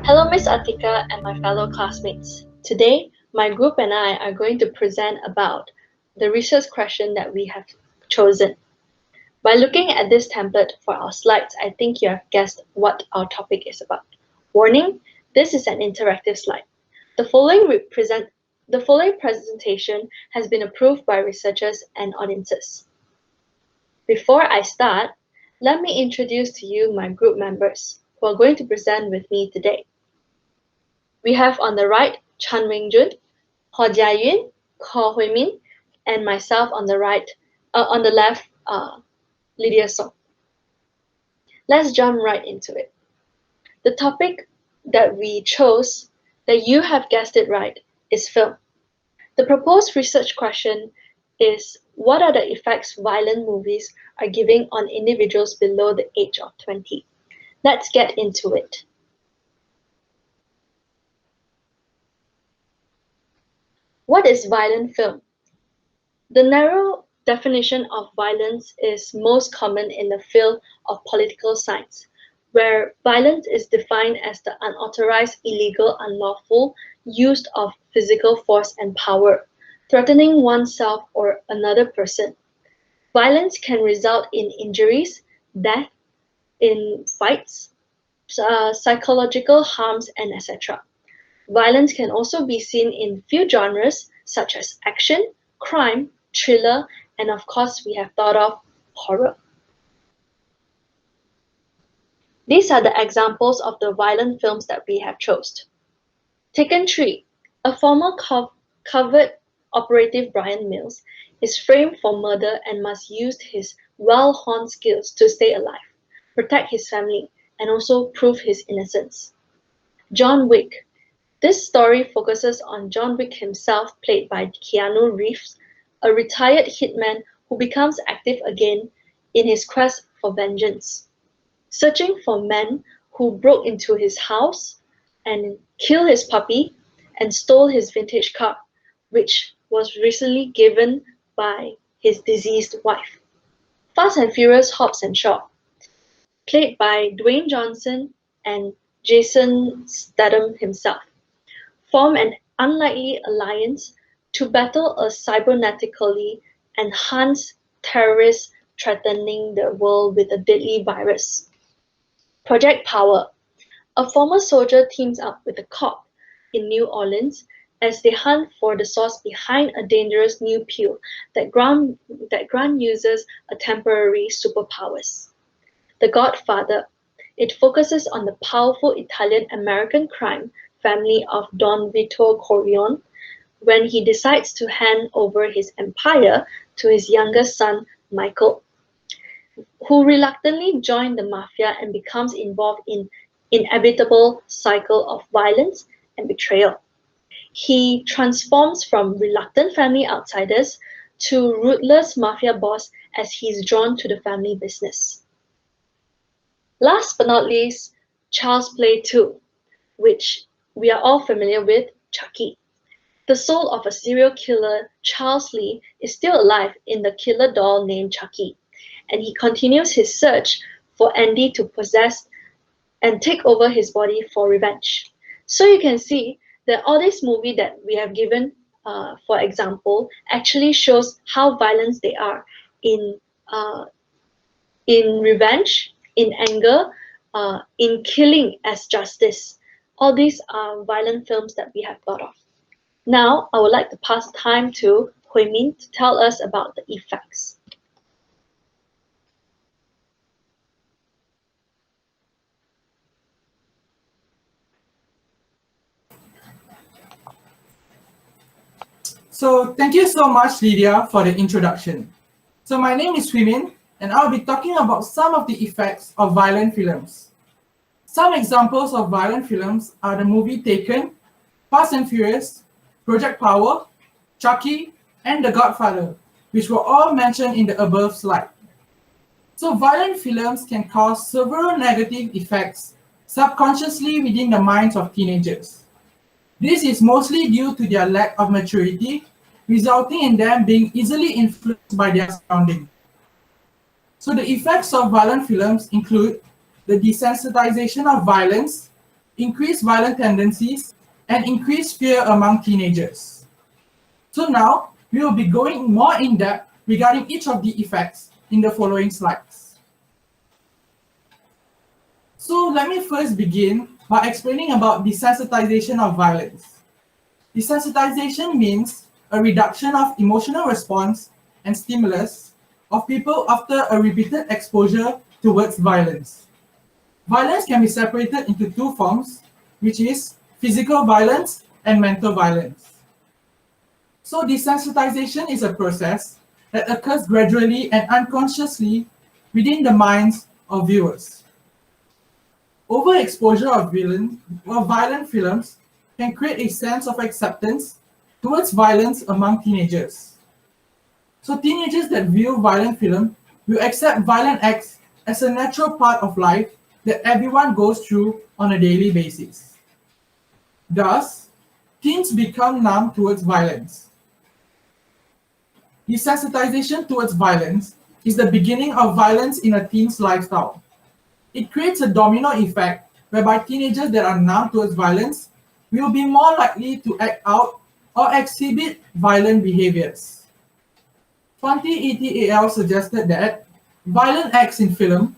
Hello, Miss Atika and my fellow classmates. Today, my group and I are going to present about the research question that we have chosen. By looking at this template for our slides, I think you have guessed what our topic is about. Warning, this is an interactive slide. The following presentation has been approved by researchers and audiences. Before I start, let me introduce to you my group members who are going to present with me today. We have on the right Chan Weng Joon, Jia Yuin, Koh Hui Min, and myself on the left, Lydia Soong. Let's jump right into it. The topic that we chose, that you have guessed it right, is film. The proposed research question is, what are the effects violent movies are giving on individuals below the age of 20? Let's get into it. What is violent film? The narrow definition of violence is most common in the field of political science, where violence is defined as the unauthorized, illegal, unlawful use of physical force and power, threatening oneself or another person. Violence can result in injuries, death, in fights, psychological harms, and etc. Violence can also be seen in few genres such as action, crime, thriller, and of course we have thought of horror. These are the examples of the violent films that we have chosen. Taken 3. A former covert operative Brian Mills is framed for murder and must use his well-honed skills to stay alive, protect his family, and also prove his innocence. John Wick. This story focuses on John Wick himself, played by Keanu Reeves, a retired hitman who becomes active again in his quest for vengeance, searching for men who broke into his house and killed his puppy and stole his vintage car, which was recently given by his deceased wife. Fast and Furious Hobbs and Shaw, played by Dwayne Johnson and Jason Statham himself, form an unlikely alliance to battle a cybernetically enhanced terrorist threatening the world with a deadly virus. Project Power. A former soldier teams up with a cop in New Orleans as they hunt for the source behind a dangerous new pill that grant users a temporary superpowers. The Godfather. It focuses on the powerful Italian-American crime family of Don Vito Corleone when he decides to hand over his empire to his younger son, Michael, who reluctantly joins the mafia and becomes involved in inevitable cycle of violence and betrayal. He transforms from reluctant family outsiders to ruthless mafia boss as he's drawn to the family business. Last but not least, Child's Play 2, which we are all familiar with, Chucky. The soul of a serial killer, Charles Lee, is still alive in the killer doll named Chucky, and he continues his search for Andy to possess and take over his body for revenge. So you can see that all this movie that we have given, for example, actually shows how violent they are in revenge, in anger, in killing as justice. All these are violent films that we have thought of. Now, I would like to pass time to Hui Min to tell us about the effects. So thank you so much, Lydia, for the introduction. So my name is Hui Min, and I'll be talking about some of the effects of violent films. Some examples of violent films are the movie Taken, Fast and Furious, Project Power, Chucky, and The Godfather, which were all mentioned in the above slide. So violent films can cause several negative effects subconsciously within the minds of teenagers. This is mostly due to their lack of maturity, resulting in them being easily influenced by their surroundings. So the effects of violent films include the desensitization of violence, increased violent tendencies, and increased fear among teenagers. So now, we will be going more in depth regarding each of the effects in the following slides. So let me first begin by explaining about desensitization of violence. Desensitization means a reduction of emotional response and stimulus of people after a repeated exposure towards violence. Violence can be separated into two forms, which is physical violence and mental violence. So desensitization is a process that occurs gradually and unconsciously within the minds of viewers. Overexposure of violent films can create a sense of acceptance towards violence among teenagers. So teenagers that view violent film will accept violent acts as a natural part of life that everyone goes through on a daily basis. Thus, teens become numb towards violence. Desensitization towards violence is the beginning of violence in a teen's lifestyle. It creates a domino effect whereby teenagers that are numb towards violence will be more likely to act out or exhibit violent behaviors. 20 ETAL suggested that violent acts in film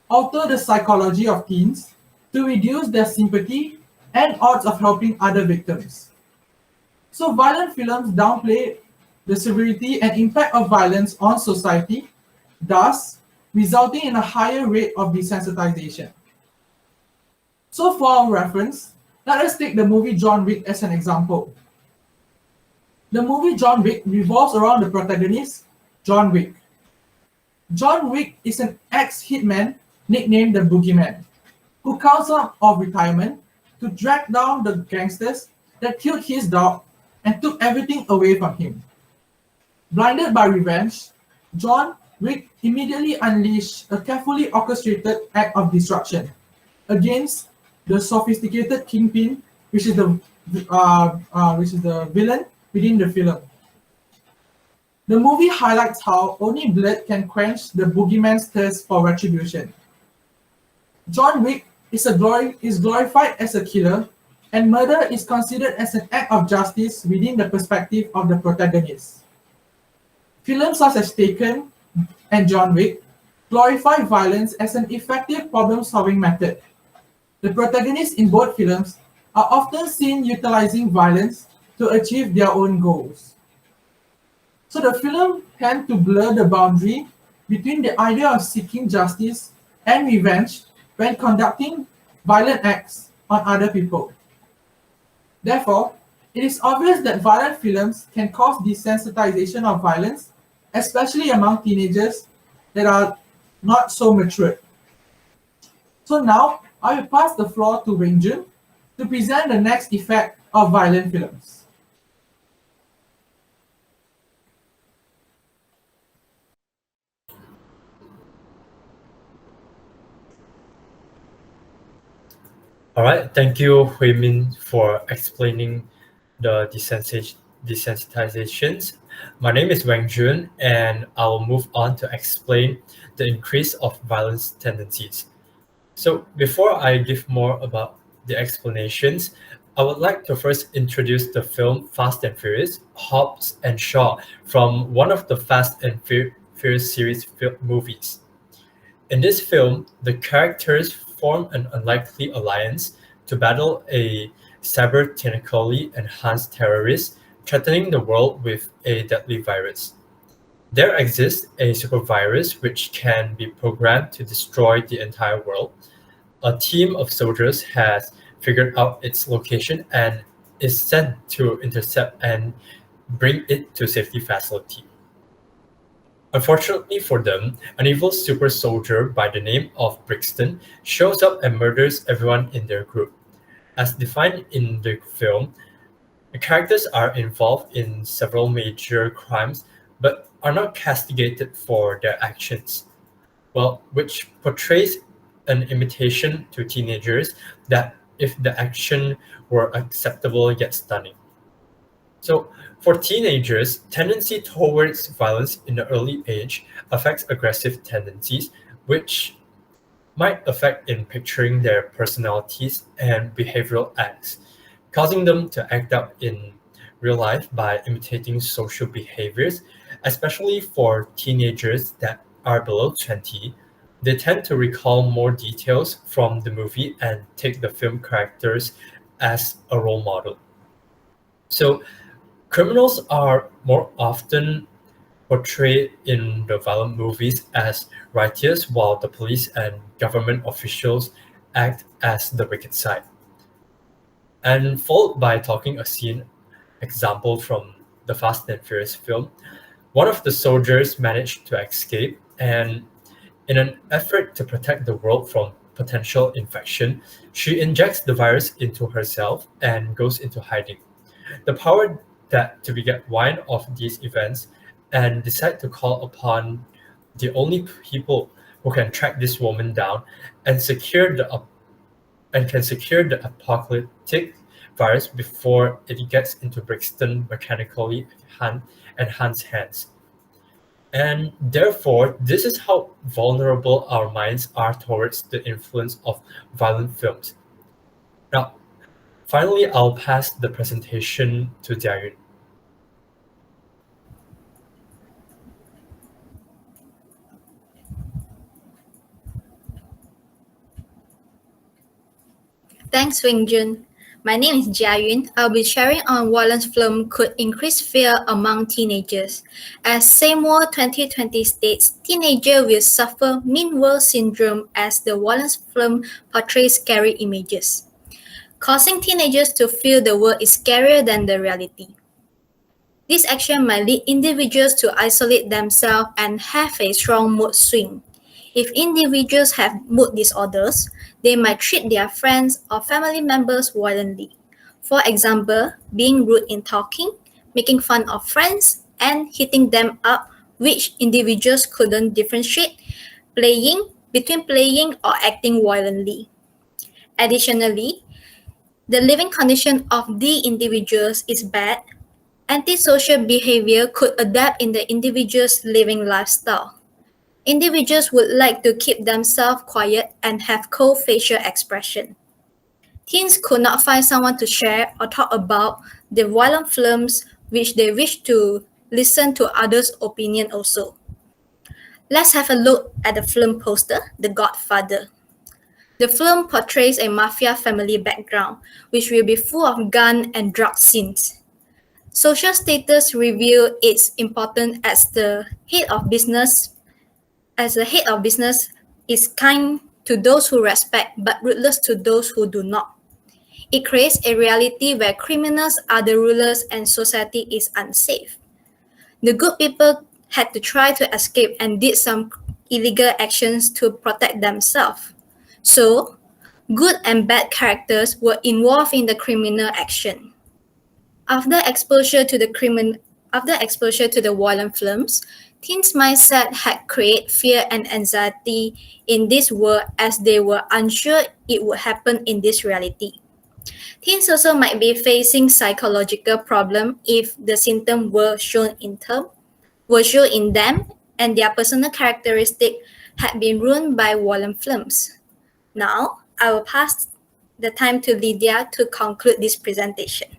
alter the psychology of teens to reduce their sympathy and odds of helping other victims. So violent films downplay the severity and impact of violence on society, thus resulting in a higher rate of desensitization. So for our reference, let us take the movie John Wick as an example. The movie John Wick revolves around the protagonist, John Wick. John Wick is an ex-hitman nicknamed the Boogeyman, who comes out of retirement to track down the gangsters that killed his dog and took everything away from him. Blinded by revenge, John Wick immediately unleashed a carefully orchestrated act of destruction against the sophisticated kingpin, which is the villain within the film. The movie highlights how only blood can quench the boogeyman's thirst for retribution. John Wick is glorified as a killer, and murder is considered as an act of justice within the perspective of the protagonist. Films such as Taken and John Wick glorify violence as an effective problem-solving method. The protagonists in both films are often seen utilizing violence to achieve their own goals. So the film tends to blur the boundary between the idea of seeking justice and revenge when conducting violent acts on other people. Therefore, it is obvious that violent films can cause desensitization of violence, especially among teenagers that are not so mature. So now, I will pass the floor to Weng Joon to present the next effect of violent films. All right, thank you, Hui Min, for explaining the desensitizations. My name is Weng Joon, and I will move on to explain the increase of violence tendencies. So before I give more about the explanations, I would like to first introduce the film Fast and Furious, Hobbs and Shaw from one of the Fast and Furious series movies. In this film, the characters form an unlikely alliance to battle a cybernetically enhanced terrorist threatening the world with a deadly virus. There exists a supervirus which can be programmed to destroy the entire world. A team of soldiers has figured out its location and is sent to intercept and bring it to safety facility. Unfortunately for them, an evil super soldier by the name of Brixton shows up and murders everyone in their group. As defined in the film, the characters are involved in several major crimes but are not castigated for their actions, well, which portrays an imitation to teenagers that if the action were acceptable yet stunning. So, for teenagers, tendency towards violence in the early age affects aggressive tendencies, which might affect in picturing their personalities and behavioral acts, causing them to act out in real life by imitating social behaviors, especially for teenagers that are below 20. They tend to recall more details from the movie and take the film characters as a role model. So, criminals are more often portrayed in the violent movies as righteous, while the police and government officials act as the wicked side. And followed by talking a scene example from the Fast and Furious film, one of the soldiers managed to escape, and in an effort to protect the world from potential infection, she injects the virus into herself and goes into hiding. The power that to get wind of these events and decide to call upon the only people who can track this woman down and secure the apocalyptic virus before it gets into Brixton mechanically and Han's hands. And therefore, this is how vulnerable our minds are towards the influence of violent films. Now, finally, I'll pass the presentation to Jia Yuin. Thanks, Weng Joon. My name is Jia Yuin. I'll be sharing on violent film could increase fear among teenagers. As Seymour 2020 states, teenagers will suffer mean world syndrome as the violent film portrays scary images, causing teenagers to feel the world is scarier than the reality. This action might lead individuals to isolate themselves and have a strong mood swing. If individuals have mood disorders, they might treat their friends or family members violently. For example, being rude in talking, making fun of friends, and hitting them up, which individuals couldn't differentiate between playing or acting violently. Additionally, the living condition of the individuals is bad. Antisocial behavior could adapt in the individual's living lifestyle. Individuals would like to keep themselves quiet and have cold facial expression. Teens could not find someone to share or talk about the violent films which they wish to listen to others' opinion also. Let's have a look at the film poster, The Godfather. The film portrays a mafia family background, which will be full of gun and drug scenes. Social status reveal its importance as the head of business is kind to those who respect but ruthless to those who do not. It creates a reality where criminals are the rulers and society is unsafe. The good people had to try to escape and did some illegal actions to protect themselves. So, good and bad characters were involved in the criminal action. After exposure to the violent films, teens' mindset had created fear and anxiety in this world as they were unsure it would happen in this reality. Teens also might be facing psychological problems if the symptoms were shown in them and their personal characteristics had been ruined by violent films. Now, I will pass the time to Lydia to conclude this presentation.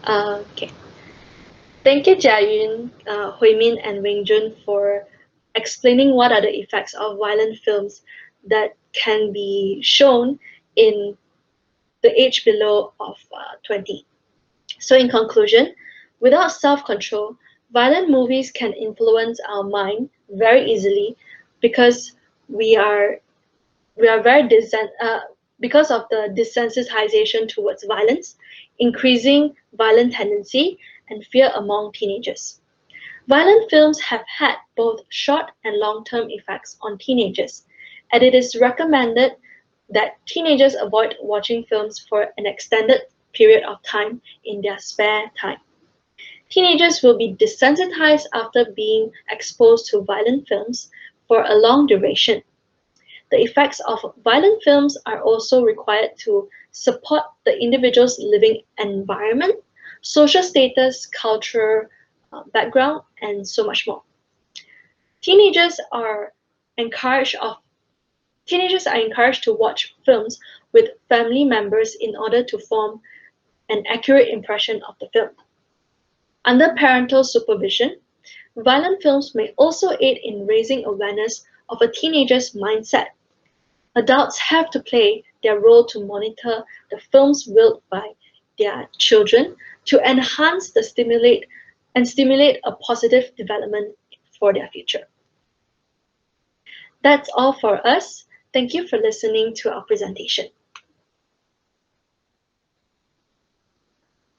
Okay. Thank you, Jia Yuin, Hui Min, and Weng Joon for explaining what are the effects of violent films that can be shown in the age below of 20. So in conclusion, without self-control, violent movies can influence our mind very easily because we are because of the desensitization towards violence, increasing violent tendency and fear among teenagers. Violent films have had both short and long-term effects on teenagers, and it is recommended that teenagers avoid watching films for an extended period of time in their spare time. Teenagers will be desensitized after being exposed to violent films for a long duration. the effects of violent films are also required to support the individual's living environment, social status, cultural background, and so much more. Teenagers are encouraged to watch films with family members in order to form an accurate impression of the film. Under parental supervision, violent films may also aid in raising awareness of a teenager's mindset. Adults have to play their role to monitor the films viewed by their children to enhance the stimulate a positive development for their future. That's all for us. Thank you for listening to our presentation.